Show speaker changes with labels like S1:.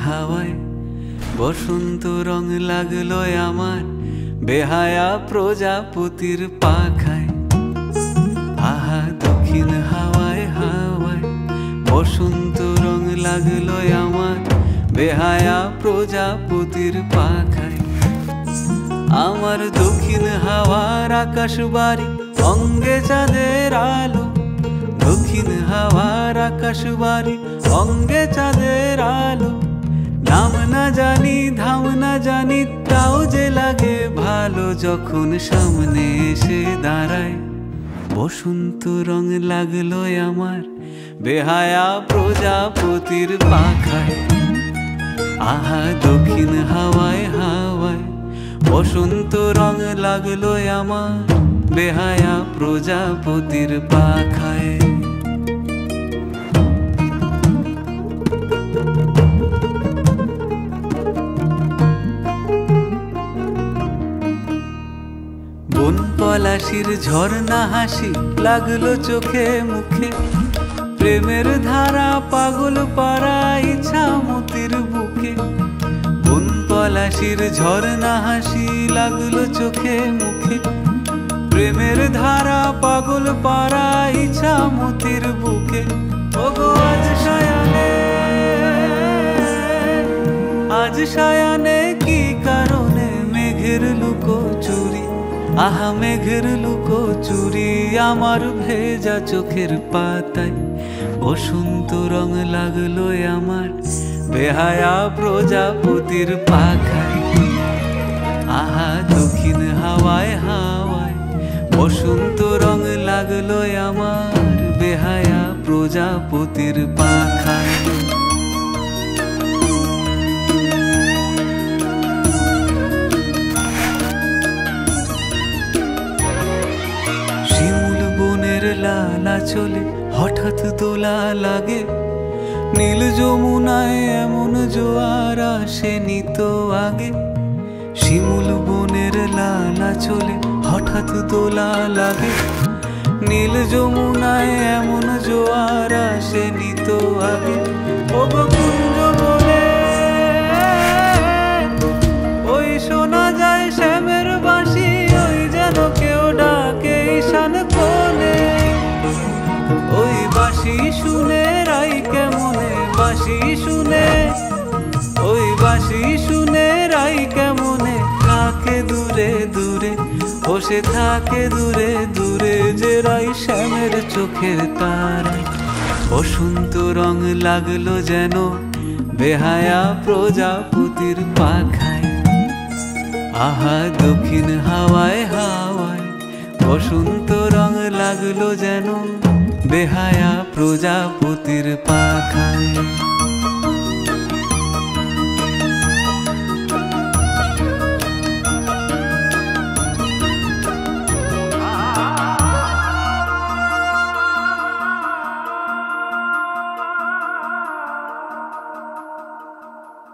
S1: হাওয়ায় বসন্ত রং লাগলো আমার বেহায়া প্রজাপতির পাখায়। আহা দক্ষিণ হাওয়ায় হাওয়ায় বসন্ত রং লাগলো আমার বেহায়া প্রজাপতির পাখায়। আমার দক্ষিণ হাওয়ার আকাশ বাড়ি অঙ্গে চাঁদের আলো, দক্ষিণ হাওয়ার আকাশ বাড়ি অঙ্গে চাঁদের আলো। নাম না জানি ধাম না জানি তাও যে লাগে ভালো যখন সামনে এসে দাঁড়ায়। বসন্ত রং লাগলো আমার বেহায়া প্রজাপতির পাখায়। আহা দক্ষিণ হাওয়ায় হাওয়ায় বসন্ত রং লাগলো আমার বেহায়া প্রজাপতির পাখায়। বন পলাশির ঝর্ণা হাসি লাগলো চোখে মুখে, প্রেমের ধারা পাগল পাড়া ইছামতির বুকে। বন পলাশির ঝর্ণা হাসি লাগলো চোখে মুখে, প্রেমের ধারা পাগল পাড়া ইছামতির বুকে। ওগো আজ সায়ানে, আজ সায়ানে কি কারণে মেঘের লুকো চুরি, আহা মেঘের লুকো চুরি আমার ভেজা চোখের পাতায়। বসন্ত রং লাগলো আমার বেহায়া প্রজাপতির পাখায়। আহা দক্ষিণ হাওয়ায় হাওয়ায় বসন্ত রং লাগলো আমার বেহায়া প্রজাপতির পাখায়। শিমুল বনের লালা চলে হঠাৎ দোলা লাগে, নীল যমুনায় এমন জোয়ার আসেনি তো আগে। শিমুল বনের লালা চলে হঠাৎ দোলা লাগে, নীল যমুনায় এমন জোয়ার আসেনি তো আগে। ওগো কুঞ্জ বলে ওই শোনা যায় শ্যামের বাঁশি, ওই যেন কেউ ডাকে ঈশান কোণে। ওই বাঁশি শুনে রাই কেমনে, বাঁশি শুনে, ওই বাঁশি শুনে রাই কেমনে থাকে দূরে দূরে, বসে থাকে দূরে দূরে যে রাই শ্যামের চোখের তারায়। বসন্ত রং লাগলো যেন বেহায়া প্রজাপতির পাখায়। আহা দক্ষিণ হাওয়ায় হাওয়ায় বসন্ত রং লাগলো যেন বেহায়া প্রজাপতির পাখায়।